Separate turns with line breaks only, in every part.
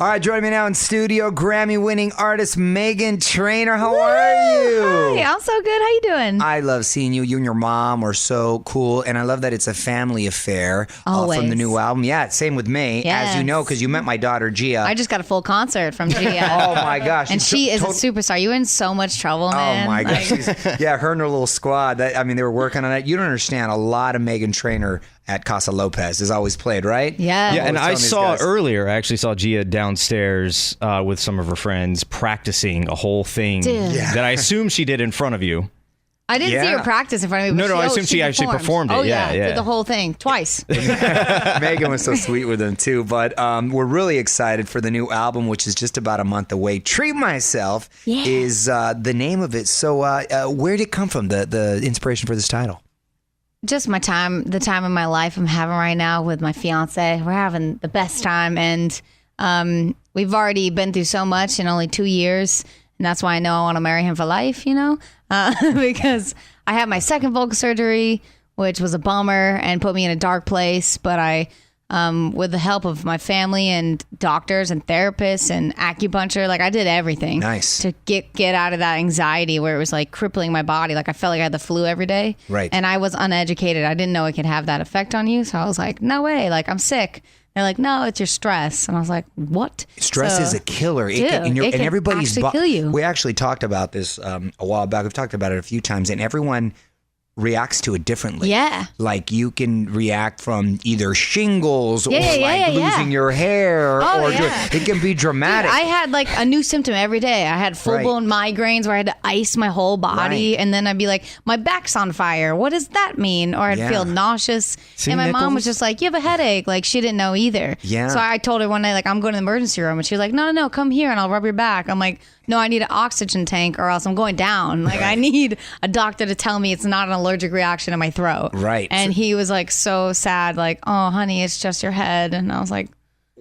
All right, joining me now in studio, Grammy-winning artist Meghan Trainor. How are you?
Hi, I'm so good. How you doing?
I love seeing you. You and your mom are so cool, and I love that it's a family affair from the new album. Yeah, same with me, as you know, because you met my daughter, Gia.
I just got a full concert from Gia.
Oh, my gosh.
And she is a superstar. You're in so much trouble, man.
Oh, my gosh. Yeah, her and her little squad. They were working on it. You don't understand. A lot of Meghan Trainor at Casa Lopez is always played, right?
Yeah.
Yeah, and I saw earlier, I actually saw Gia downstairs with some of her friends practicing a whole thing that I assume she did in front of you.
I didn't see her practice in front of me.
No, I assume she actually performed it.
Oh, yeah. Did the whole thing twice.
Meghan was so sweet with them, too. But we're really excited for the new album, which is just about a month away. Treat Myself is the name of it. So where did it come from, the inspiration for this title?
Just the time of my life I'm having right now with my fiance. We're having the best time, and we've already been through so much in only 2 years, and that's why I know I want to marry him for life, because I had my second vocal surgery, which was a bummer and put me in a dark place, but I with the help of my family and doctors and therapists and acupuncture, I did everything to get out of that anxiety where it was crippling my body. I felt like I had the flu every day.
Right.
And I was uneducated. I didn't know it could have that effect on you. So I was like, no way. I'm sick. They're like, no, it's your stress. And I was like, what?
Stress is a killer.
It can
everybody's
actually kill you.
We actually talked about this a while back. We've talked about it a few times, and everyone reacts to it differently.
Yeah.
You can react from either shingles or losing your hair it can be dramatic.
Dude, I had a new symptom every day. I had full-blown migraines where I had to ice my whole body, and then I'd be like, my back's on fire. What does that mean? Or I'd feel nauseous. And my mom was just like, you have a headache. She didn't know either.
Yeah.
So I told her one night, I'm going to the emergency room, and she was like, no, come here and I'll rub your back. I'm like, no, I need an oxygen tank or else I'm going down. I need a doctor to tell me it's not an allergic reaction in my throat.
Right.
And he was so sad, oh, honey, it's just your head. And I was like,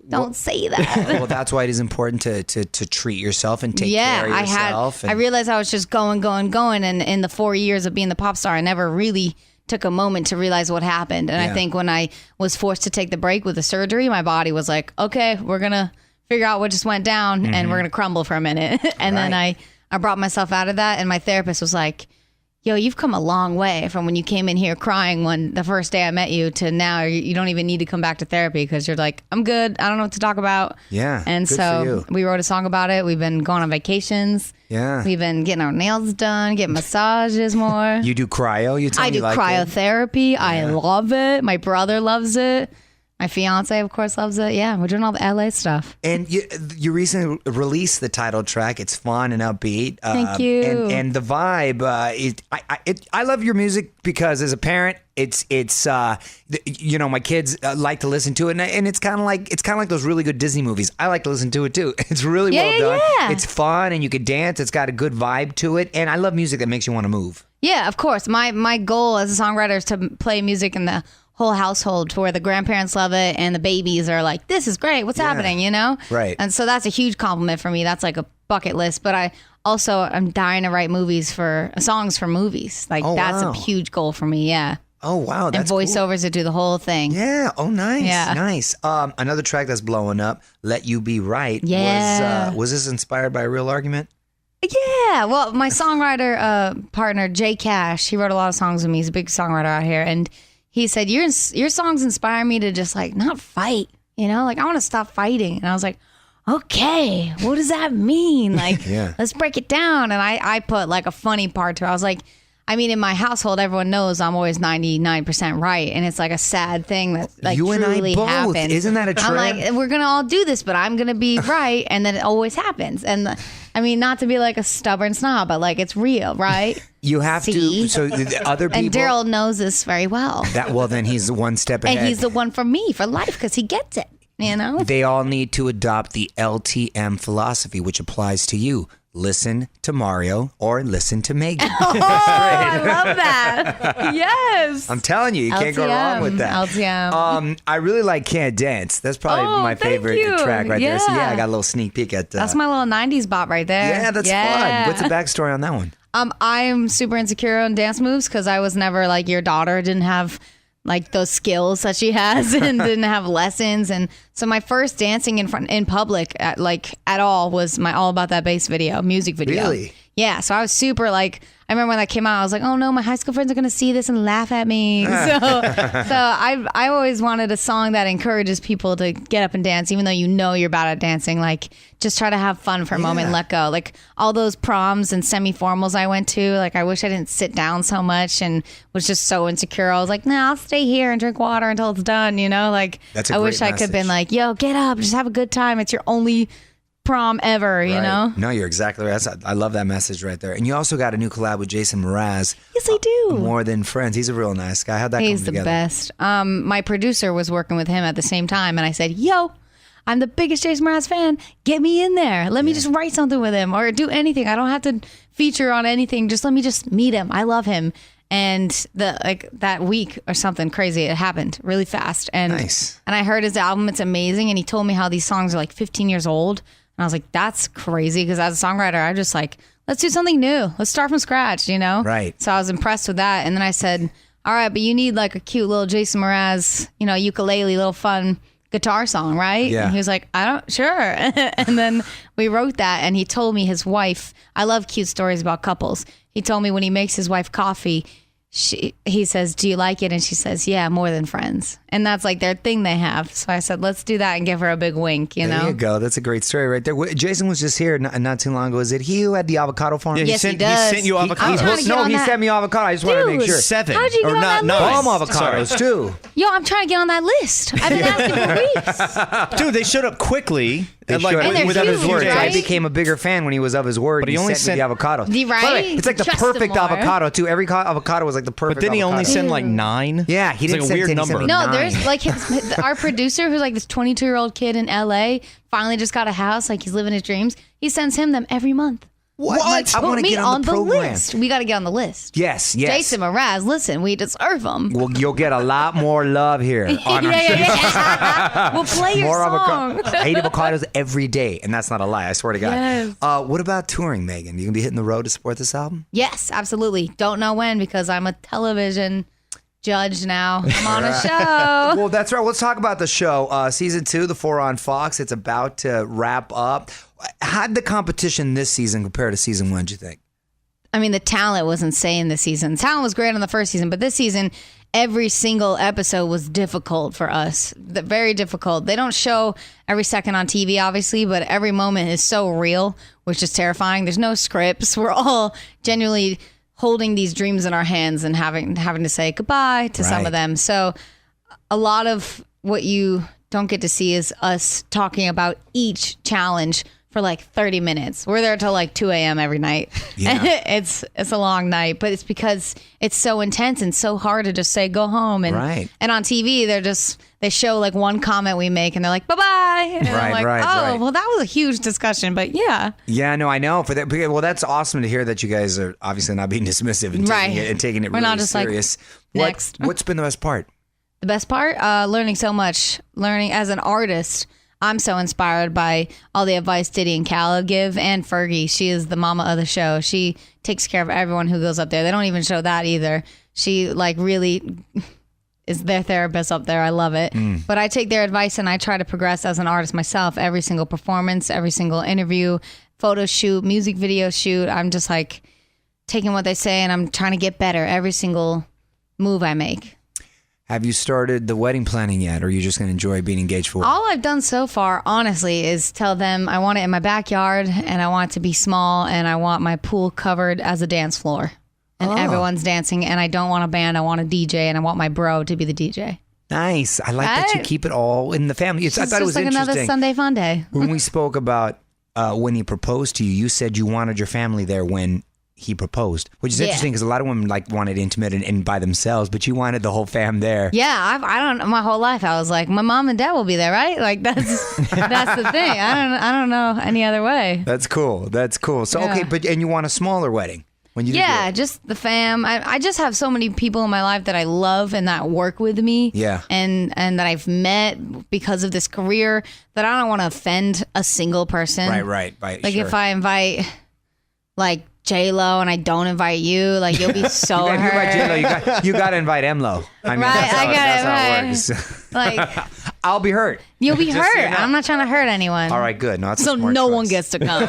don't say that.
Well, that's why it is important to treat yourself and take care of yourself.
I realized I was just going. And in the 4 years of being the pop star, I never really took a moment to realize what happened. And I think when I was forced to take the break with the surgery, my body was like, okay, we're going to figure out what just went down and we're going to crumble for a minute. And then I brought myself out of that. And my therapist was like, yo, you've come a long way from when you came in here crying the first day I met you to now you don't even need to come back to therapy because you're like, I'm good. I don't know what to talk about.
Yeah.
And so we wrote a song about it. We've been going on vacations.
Yeah.
We've been getting our nails done, getting massages more.
You do cryo?
I do cryotherapy. I love it. My brother loves it. My fiance, of course, loves it. Yeah, we're doing all the LA stuff.
And you recently released the title track. It's fun and upbeat.
Thank you.
And the vibe. I love your music because as a parent, it's my kids like to listen to it, and it's kind of like those really good Disney movies. I like to listen to it too. It's really well done.
Yeah.
It's fun, and you can dance. It's got a good vibe to it, and I love music that makes you want to move.
Yeah, of course. My goal as a songwriter is to play music in the whole household to where the grandparents love it and the babies are like, this is great, what's happening,
Right.
And so that's a huge compliment for me. That's a bucket list. But I'm dying to write songs for movies. That's a huge goal for me. Yeah.
Oh, wow. That's
and voiceovers that do the whole thing.
Yeah. Oh, nice.
Yeah.
Nice. Another track that's blowing up, Let You Be Right.
Yeah.
Was this inspired by a real argument?
Yeah. Well, my songwriter partner, Jay Cash, he wrote a lot of songs with me. He's a big songwriter out here. And he said, your songs inspire me to just not fight, I want to stop fighting. And I was like, okay, what does that mean? Let's break it down. And I put a funny part to it. I was like, in my household, everyone knows I'm always 99% right. And it's a sad thing that
you and
truly
I both.
happens.
Isn't that a trend?
I'm like, we're going to all do this, but I'm going to be right. And then it always happens. And not to be a stubborn snob, but it's real, right?
You have to. So the other people.
And Daryl knows this very well.
Then he's one step ahead.
And he's the one for me for life because he gets it.
They all need to adopt the LTM philosophy, which applies to you. Listen to Mario or listen to Meghan.
Oh, I love that. Yes.
I'm telling you, you can't go wrong with that.
LTM.
I really like Cant Dance. That's probably my favorite track right there. So I got a little sneak peek at that.
That's my little 90s bop right there.
Yeah, that's fun. What's the backstory on that one?
I'm super insecure on dance moves because I was never your daughter. Didn't have like those skills that she has and didn't have lessons. And so my first dancing in public at all was my All About That Bass music video.
Really?
Yeah. So I was super like, I remember when that came out, I was like, oh no, my high school friends are going to see this and laugh at me. So I always wanted a song that encourages people to get up and dance, even though you're bad at dancing. Like, just try to have fun for a moment and let go. Like all those proms and semi-formals I went to, like I wish I didn't sit down so much and was just so insecure. I was like, nah, I'll stay here and drink water until it's done, Like, I wish I could have been like, yo, get up, just have a good time. It's your only prom ever, you know?
No, you're exactly right. I love that message right there. And you also got a new collab with Jason Mraz.
Yes, I do.
More Than Friends. He's a real nice guy. How'd that come together?
He's the best. My producer was working with him at the same time, and I said, yo, I'm the biggest Jason Mraz fan. Get me in there. Let me just write something with him or do anything. I don't have to feature on anything. Just let me just meet him. I love him. And that week or something crazy, it happened really fast. And
nice.
And I heard his album. It's amazing. And he told me how these songs are like 15 years old. And I was like, that's crazy. Because as a songwriter, I just like, let's do something new. Let's start from scratch,
Right.
So I was impressed with that. And then I said, all right, but you need like a cute little Jason Mraz, ukulele, little fun guitar song, right?
Yeah.
And he was like, sure. And then we wrote that, and he told me his wife, I love cute stories about couples. He told me when he makes his wife coffee, he says, do you like it? And she says, yeah, More Than Friends. And that's like their thing they have. So I said, let's do that and give her a big wink,
There you go. That's a great story right there. Jason was just here not too long ago. Is it he who had the avocado farm?
Yeah,
Yes, he
he
does.
sent you avocado.
He sent me avocado. I just want to make sure.
7.
How'd you get
or
on
not,
that
nine.
Bomb avocados too.
Yo, I'm trying to get on that list. I've been asking for weeks.
Dude, they showed up quickly.
And
they're
with his
huge,
word.
right?
I became a bigger fan when he was of his word.
But he only
sent me the avocado.
Right?
By the way, it's like the
Trust
perfect
him more.
avocado too. Every avocado was like the perfect.
But didn't he only
avocado.
send like 9?
Yeah, he
It's
didn't
like a
send
weird
10, he
number.
sent me
No,
9.
there's like our producer, who's like this 22-year-old kid in LA, finally just got a house. Like he's living his dreams. He sends him them every month.
What? I want
Put
to
me
get on the program.
list. We got to get on the list.
Yes.
Jason Mraz, listen, we deserve him.
Well, you'll get a lot more love here on our show.
yeah. We'll play your
More
song.
avocado. I eat avocados every day, and that's not a lie. I swear to God.
Yes.
What about touring, Megan? You gonna be hitting the road to support this album?
Yes, absolutely. Don't know when because I'm a television judge now. I'm on a show.
Well, that's right. Let's talk about the show. Season 2, The 4 on Fox. It's about to wrap up. How'd the competition this season compare to season 1, do you think?
I mean, the talent was insane this season. Talent was great on the first season, but this season, every single episode was difficult for us. Very difficult. They don't show every second on TV, obviously, but every moment is so real, which is terrifying. There's no scripts. We're all genuinely holding these dreams in our hands and having to say goodbye to some of them. So a lot of what you don't get to see is us talking about each challenge for like 30 minutes. We're there till like 2 a.m. every night. Yeah. It's a long night, but it's because it's so intense and so hard to just say go home. And and on TV, they show like one comment we make and they're like, bye-bye. And I'm like, well, that was a huge discussion, but yeah.
Yeah, no, I know. Well, that's awesome to hear that you guys are obviously not being dismissive and taking it
We're
really
not just
serious.
like, next.
What's been the best part?
The best part? Learning so much. Learning as an artist. I'm so inspired by all the advice Diddy and Khaled give, and Fergie. She is the mama of the show. She takes care of everyone who goes up there. They don't even show that either. She like really is their therapist up there. I love it. But I take their advice and I try to progress as an artist myself. Every single performance, every single interview, photo shoot, music video shoot. I'm just like taking what they say and I'm trying to get better every single move I make.
Have you started the wedding planning yet, or are you just going to enjoy being engaged for?
All I've done so far, honestly, is tell them I want it in my backyard and I want it to be small and I want my pool covered as a dance floor. And everyone's dancing and I don't want a band, I want a DJ and I want my bro to be the DJ.
Nice. I like that you keep it all in the family. I thought it was
like
interesting.
Another Sunday fun day.
When we spoke about when he proposed to you, you said you wanted your family there when he proposed, which is interesting because a lot of women like wanted intimate and by themselves, but you wanted the whole fam there.
Yeah, I don't. My whole life, I was like, my mom and dad will be there, right? Like that's the thing. I don't know any other way.
That's cool. So okay, and you want a smaller wedding when you
just the fam. I just have so many people in my life that I love and that work with me.
Yeah,
and that I've met because of this career that I don't want to offend a single person.
Right.
Like if I invite like J-Lo and I don't invite you, like you'll be so
If you invite
hurt.
J-Lo, you got to invite M-Lo. I mean,
Right,
that's how it
it.
works.
Like
I'll be hurt.
you'll be
Just
hurt.
so you know.
I'm not trying to hurt anyone.
All right, good. No, that's a
So
smart
no
choice.
one gets to come.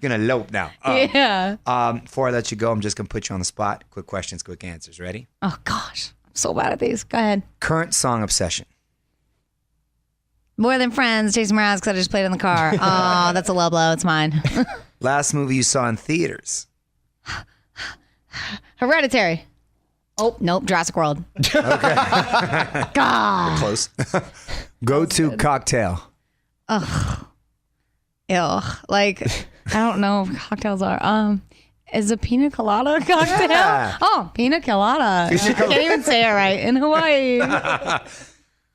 You're gonna elope now.
Yeah.
Before I let you go, I'm just gonna put you on the spot. Quick questions, quick answers. Ready?
Oh gosh, I'm so bad at these. Go ahead.
Current song obsession.
More Than Friends, Jason Mraz, because I just played it in the car. Oh, that's a low blow. It's mine.
Last movie you saw in theaters.
Hereditary. Oh, nope. Jurassic World.
Okay.
God.
Close. Go-to cocktail.
Ew. Like, I don't know what cocktails are. Is a pina colada a cocktail?
Yeah.
Oh, pina colada. I can't even say it right. In Hawaii.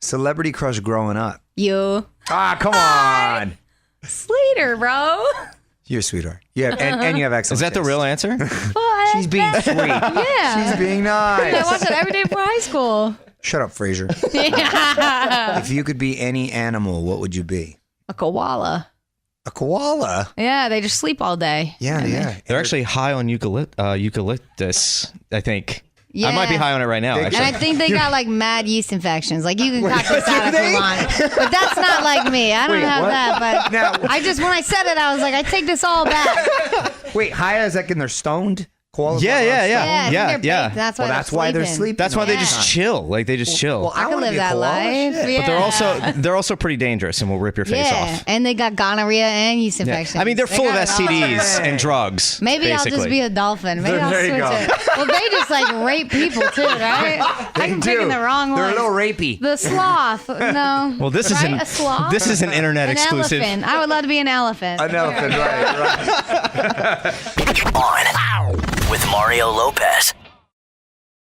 Celebrity crush growing up.
You.
Ah, come on.
Slater, bro.
You're a sweetheart. Yeah, and you have excellent
Is that the
taste.
real answer?
What?
She's being sweet.
Yeah.
She's being
I
nice.
watched it every day before high school.
Shut up, Fraser.
Yeah.
If you could be any animal, what would you be?
A koala.
A koala.
Yeah, they just sleep all day.
Yeah, yeah.
They're actually high on eucalyptus, I think. I might be high on it right now,
They-
actually.
And I think they got like mad yeast infections. Like you can cut this out if you want. But that's not like me. I don't have
what?
that. But
Now-
I just, when I said it, I was like, I take this all back.
Wait, high is like in they're stoned? Koalas
Yeah,
are
yeah,
stoned?
yeah.
I think they're
yeah.
baked. That's why,
Well, that's why they're sleeping.
That's why they
Yeah.
just chill. Like they just chill.
Well,
I could
wanna
live
be a
that
koala.
life.
Shit.
Yeah.
But they're also pretty dangerous and will rip your face off.
And they got gonorrhea and yeast
Yeah.
infections.
I mean, they're full of
got it all.
STDs and drugs.
Maybe I'll just
basically.
be a dolphin. Maybe I'll
There you
switch
go.
it. Well, they just like rape people too, right? I'm
They
picking
do.
the wrong
They're
one.
a little rapey.
The sloth. No.
Well, this
right?
is
a sloth.
this is an internet
An
exclusive.
elephant. I would love to be an elephant.
An elephant, right.
On with Mario Lopez.